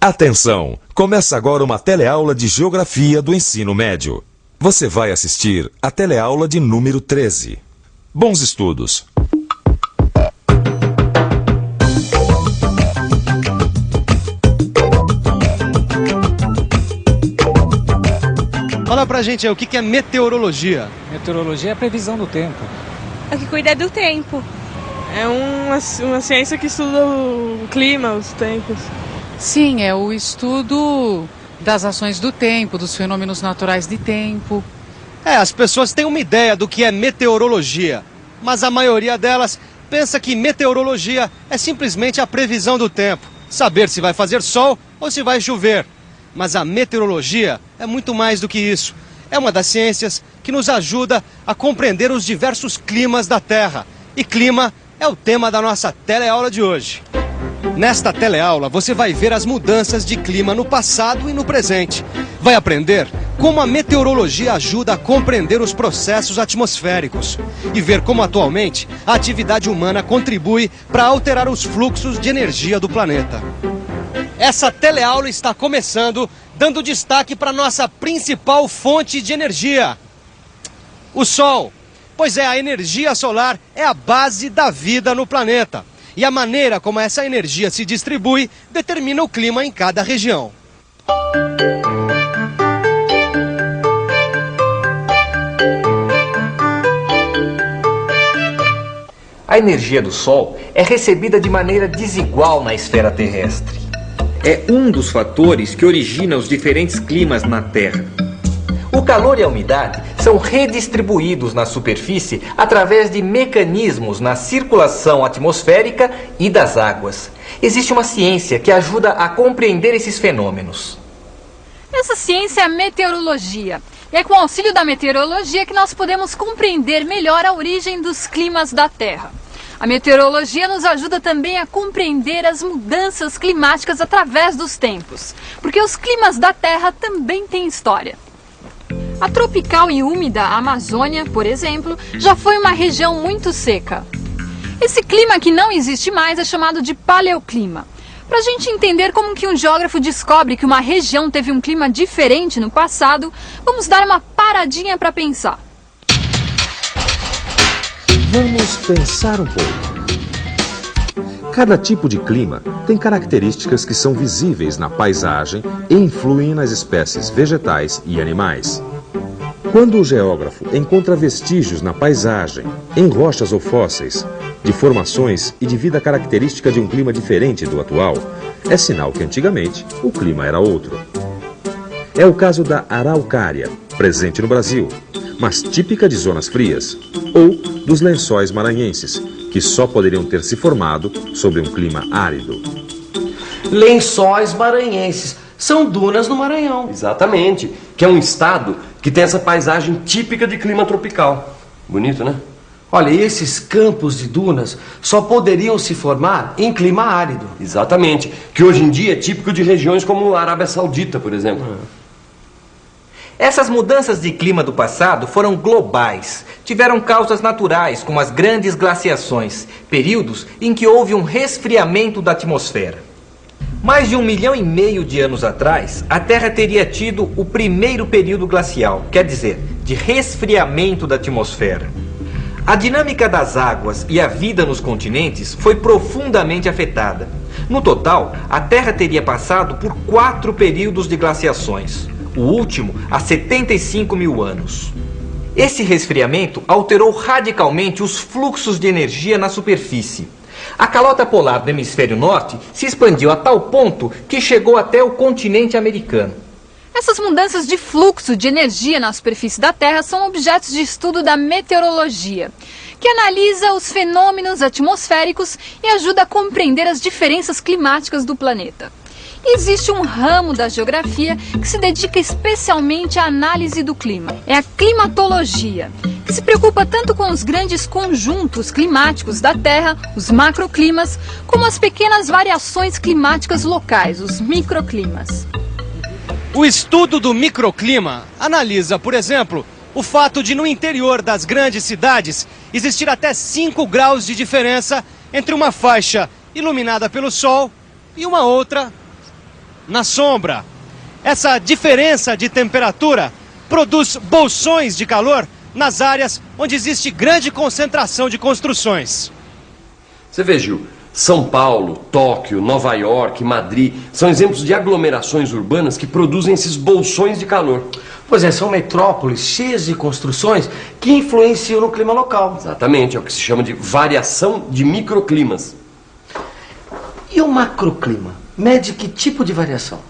Atenção! Começa agora uma teleaula de Geografia do Ensino Médio. Você vai assistir a teleaula de número 13. Bons estudos! Fala pra gente aí, o que é meteorologia? Meteorologia é a previsão do tempo. É o que cuida do tempo. É uma ciência que estuda o clima, os tempos. Sim, é o estudo das ações do tempo, dos fenômenos naturais de tempo. As pessoas têm uma ideia do que é meteorologia, mas a maioria delas pensa que meteorologia é simplesmente a previsão do tempo, saber se vai fazer sol ou se vai chover. Mas a meteorologia é muito mais do que isso. É uma das ciências que nos ajuda a compreender os diversos climas da Terra. E clima é o tema da nossa teleaula de hoje. Nesta teleaula você vai ver as mudanças de clima no passado e no presente. Vai aprender como a meteorologia ajuda a compreender os processos atmosféricos e ver como atualmente a atividade humana contribui para alterar os fluxos de energia do planeta. Essa teleaula está começando, dando destaque para nossa principal fonte de energia, o Sol. Pois é, a energia solar é a base da vida no planeta. E a maneira como essa energia se distribui determina o clima em cada região. A energia do Sol é recebida de maneira desigual na esfera terrestre. É um dos fatores que origina os diferentes climas na Terra. O calor e a umidade são redistribuídos na superfície através de mecanismos na circulação atmosférica e das águas. Existe uma ciência que ajuda a compreender esses fenômenos. Essa ciência é a meteorologia. E é com o auxílio da meteorologia que nós podemos compreender melhor a origem dos climas da Terra. A meteorologia nos ajuda também a compreender as mudanças climáticas através dos tempos, porque os climas da Terra também têm história. A tropical e úmida Amazônia, por exemplo, já foi uma região muito seca. Esse clima que não existe mais é chamado de paleoclima. Para a gente entender como que um geógrafo descobre que uma região teve um clima diferente no passado, vamos dar uma paradinha para pensar. Vamos pensar um pouco. Cada tipo de clima tem características que são visíveis na paisagem e influem nas espécies vegetais e animais. Quando o geógrafo encontra vestígios na paisagem, em rochas ou fósseis, de formações e de vida característica de um clima diferente do atual, é sinal que antigamente o clima era outro. É o caso da araucária, presente no Brasil, mas típica de zonas frias, ou dos lençóis maranhenses, que só poderiam ter se formado sobre um clima árido. Lençóis maranhenses são dunas no Maranhão. Exatamente, que é um estado que tem essa paisagem típica de clima tropical. Bonito, né? Olha, e esses campos de dunas só poderiam se formar em clima árido. Exatamente, que hoje em dia é típico de regiões como a Arábia Saudita, por exemplo. Essas mudanças de clima do passado foram globais. Tiveram causas naturais, como as grandes glaciações, períodos em que houve um resfriamento da atmosfera. Mais de 1,5 milhão de anos atrás, a Terra teria tido o primeiro período glacial, quer dizer, de resfriamento da atmosfera. A dinâmica das águas e a vida nos continentes foi profundamente afetada. No total, a Terra teria passado por 4 períodos de glaciações, o último há 75 mil anos. Esse resfriamento alterou radicalmente os fluxos de energia na superfície. A calota polar do hemisfério norte se expandiu a tal ponto que chegou até o continente americano. Essas mudanças de fluxo de energia na superfície da Terra são objetos de estudo da meteorologia, que analisa os fenômenos atmosféricos e ajuda a compreender as diferenças climáticas do planeta. Existe um ramo da geografia que se dedica especialmente à análise do clima. É a climatologia, que se preocupa tanto com os grandes conjuntos climáticos da Terra, os macroclimas, como as pequenas variações climáticas locais, os microclimas. O estudo do microclima analisa, por exemplo, o fato de no interior das grandes cidades existir até 5 graus de diferença entre uma faixa iluminada pelo sol e uma outra na sombra. Essa diferença de temperatura produz bolsões de calor nas áreas onde existe grande concentração de construções. Você vê, Gil, São Paulo, Tóquio, Nova York, Madrid são exemplos de aglomerações urbanas que produzem esses bolsões de calor. Pois é, são metrópoles cheias de construções que influenciam no clima local. Exatamente, é o que se chama de variação de microclimas. E o macroclima? Mede que tipo de variação?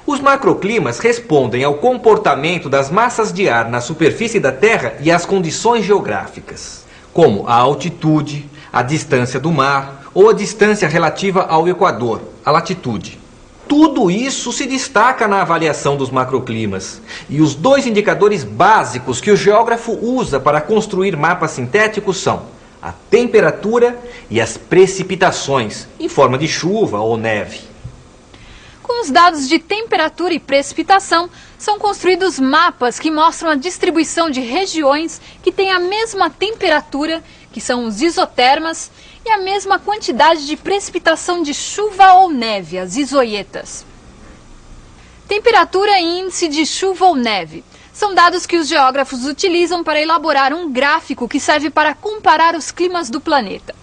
Os macroclimas respondem ao comportamento das massas de ar na superfície da Terra e às condições geográficas, como a altitude, a distância do mar ou a distância relativa ao Equador, a latitude. Tudo isso se destaca na avaliação dos macroclimas. E os dois indicadores básicos que o geógrafo usa para construir mapas sintéticos são a temperatura e as precipitações, em forma de chuva ou neve. Com os dados de temperatura e precipitação, são construídos mapas que mostram a distribuição de regiões que têm a mesma temperatura, que são os isotermas, e a mesma quantidade de precipitação de chuva ou neve, as isoietas. Temperatura e índice de chuva ou neve são dados que os geógrafos utilizam para elaborar um gráfico que serve para comparar os climas do planeta.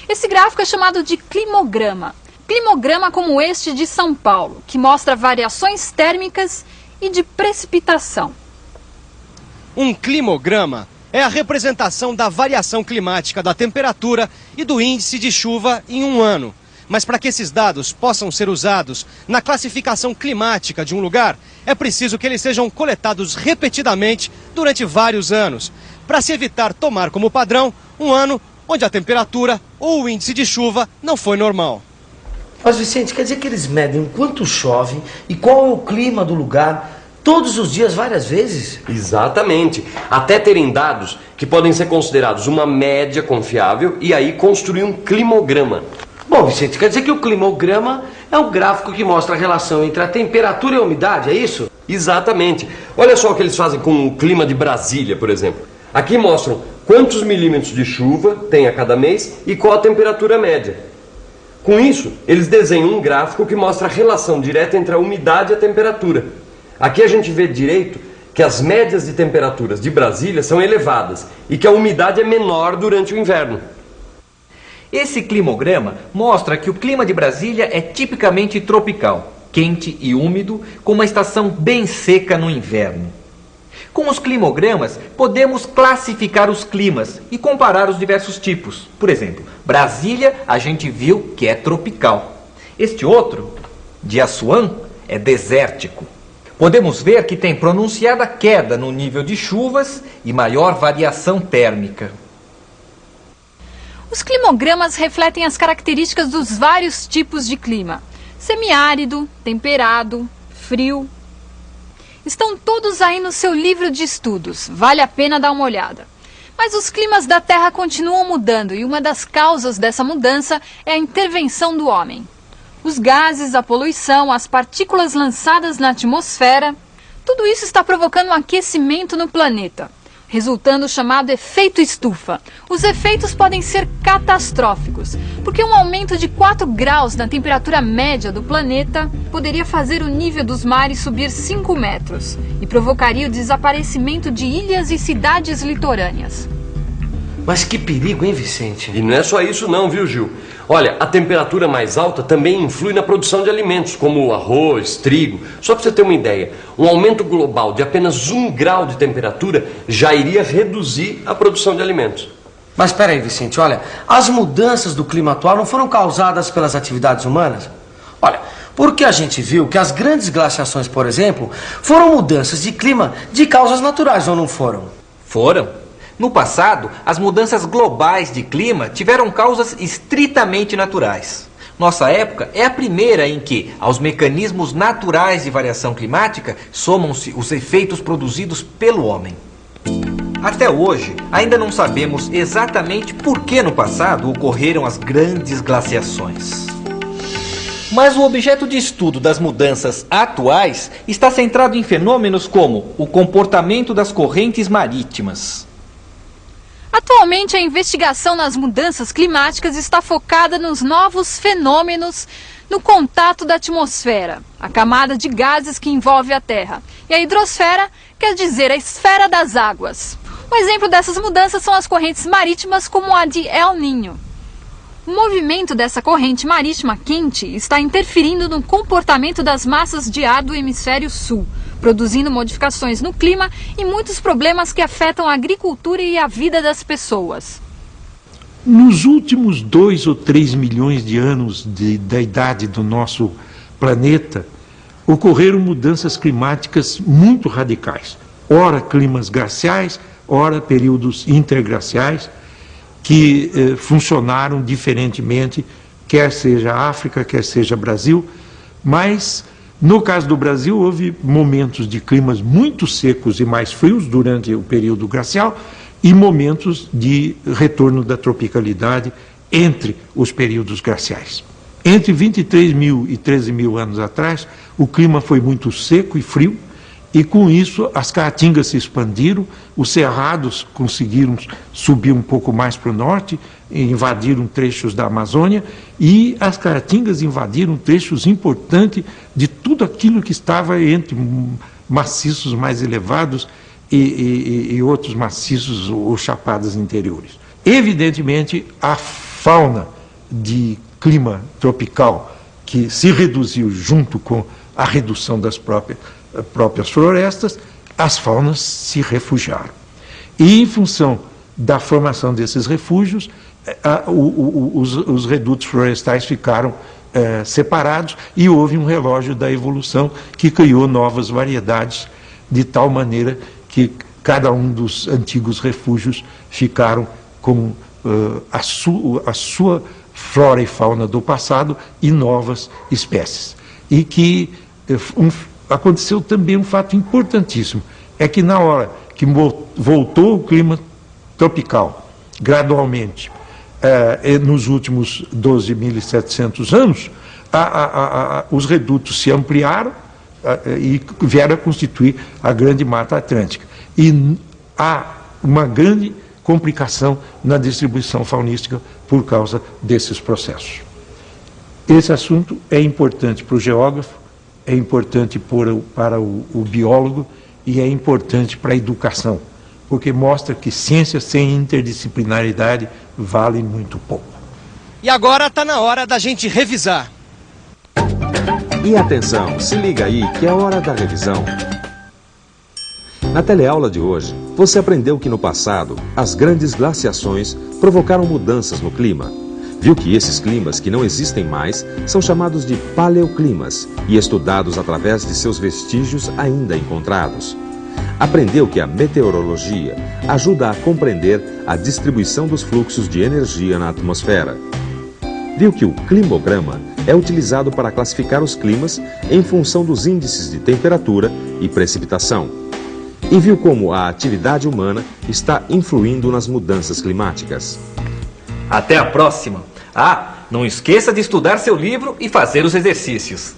Esse gráfico é chamado de climograma. Climograma como este de São Paulo, que mostra variações térmicas e de precipitação. Um climograma é a representação da variação climática da temperatura e do índice de chuva em um ano. Mas para que esses dados possam ser usados na classificação climática de um lugar, é preciso que eles sejam coletados repetidamente durante vários anos, para se evitar tomar como padrão um ano onde a temperatura ou o índice de chuva não foi normal. Mas, Vicente, quer dizer que eles medem o quanto chove e qual é o clima do lugar todos os dias, várias vezes? Exatamente. Até terem dados que podem ser considerados uma média confiável e aí construir um climograma. Bom, Vicente, quer dizer que o climograma é um gráfico que mostra a relação entre a temperatura e a umidade, é isso? Exatamente. Olha só o que eles fazem com o clima de Brasília, por exemplo. Aqui mostram quantos milímetros de chuva tem a cada mês e qual a temperatura média. Com isso, eles desenham um gráfico que mostra a relação direta entre a umidade e a temperatura. Aqui a gente vê direito que as médias de temperaturas de Brasília são elevadas e que a umidade é menor durante o inverno. Esse climograma mostra que o clima de Brasília é tipicamente tropical, quente e úmido, com uma estação bem seca no inverno. Com os climogramas, podemos classificar os climas e comparar os diversos tipos. Por exemplo, Brasília a gente viu que é tropical. Este outro, de Assuã, é desértico. Podemos ver que tem pronunciada queda no nível de chuvas e maior variação térmica. Os climogramas refletem as características dos vários tipos de clima: semiárido, temperado, frio. Estão todos aí no seu livro de estudos, vale a pena dar uma olhada. Mas os climas da Terra continuam mudando e uma das causas dessa mudança é a intervenção do homem. Os gases, a poluição, as partículas lançadas na atmosfera, tudo isso está provocando um aquecimento no planeta, resultando o chamado efeito estufa. Os efeitos podem ser catastróficos, porque um aumento de 4 graus na temperatura média do planeta poderia fazer o nível dos mares subir 5 metros e provocaria o desaparecimento de ilhas e cidades litorâneas. Mas que perigo, hein, Vicente? E não é só isso não, viu, Gil? Olha, a temperatura mais alta também influi na produção de alimentos, como arroz, trigo. Só para você ter uma ideia, um aumento global de apenas 1 grau de temperatura já iria reduzir a produção de alimentos. Mas espera aí, Vicente, olha, as mudanças do clima atual não foram causadas pelas atividades humanas? Olha, porque a gente viu que as grandes glaciações, por exemplo, foram mudanças de clima de causas naturais, ou não foram? Foram. No passado, as mudanças globais de clima tiveram causas estritamente naturais. Nossa época é a primeira em que, aos mecanismos naturais de variação climática, somam-se os efeitos produzidos pelo homem. Até hoje, ainda não sabemos exatamente por que no passado ocorreram as grandes glaciações. Mas o objeto de estudo das mudanças atuais está centrado em fenômenos como o comportamento das correntes marítimas. Atualmente, a investigação nas mudanças climáticas está focada nos novos fenômenos no contato da atmosfera, a camada de gases que envolve a Terra. E a hidrosfera quer dizer a esfera das águas. Um exemplo dessas mudanças são as correntes marítimas, como a de El Niño. O movimento dessa corrente marítima quente está interferindo no comportamento das massas de ar do hemisfério sul, produzindo modificações no clima e muitos problemas que afetam a agricultura e a vida das pessoas. Nos últimos 2 ou 3 milhões de anos da idade do nosso planeta, ocorreram mudanças climáticas muito radicais. Ora climas glaciais, ora períodos interglaciais, que funcionaram diferentemente, quer seja África, quer seja Brasil, mas no caso do Brasil houve momentos de climas muito secos e mais frios durante o período glacial e momentos de retorno da tropicalidade entre os períodos glaciais. Entre 23 mil e 13 mil anos atrás, o clima foi muito seco e frio, e com isso as caatingas se expandiram, os cerrados conseguiram subir um pouco mais para o norte, invadiram trechos da Amazônia, e as caatingas invadiram trechos importantes de tudo aquilo que estava entre maciços mais elevados e outros maciços ou chapadas interiores. Evidentemente, a fauna de clima tropical, que se reduziu junto com a redução das próprias florestas, as faunas se refugiaram. E, em função da formação desses refúgios, os redutos florestais ficaram separados e houve um relógio da evolução que criou novas variedades, de tal maneira que cada um dos antigos refúgios ficaram com a sua flora e fauna do passado e novas espécies. E que aconteceu também um fato importantíssimo, é que na hora que voltou o clima tropical, gradualmente, nos últimos 12.700 anos, os redutos se ampliaram e vieram a constituir a grande Mata Atlântica. E há uma grande complicação na distribuição faunística por causa desses processos. Esse assunto é importante para o geógrafo, é importante para o biólogo e é importante para a educação, porque mostra que ciência sem interdisciplinaridade vale muito pouco. E agora está na hora da gente revisar. E atenção, se liga aí que é hora da revisão. Na teleaula de hoje, você aprendeu que no passado, as grandes glaciações provocaram mudanças no clima. Viu que esses climas que não existem mais são chamados de paleoclimas e estudados através de seus vestígios ainda encontrados. Aprendeu que a meteorologia ajuda a compreender a distribuição dos fluxos de energia na atmosfera. Viu que o climograma é utilizado para classificar os climas em função dos índices de temperatura e precipitação. E viu como a atividade humana está influindo nas mudanças climáticas. Até a próxima! Ah, não esqueça de estudar seu livro e fazer os exercícios.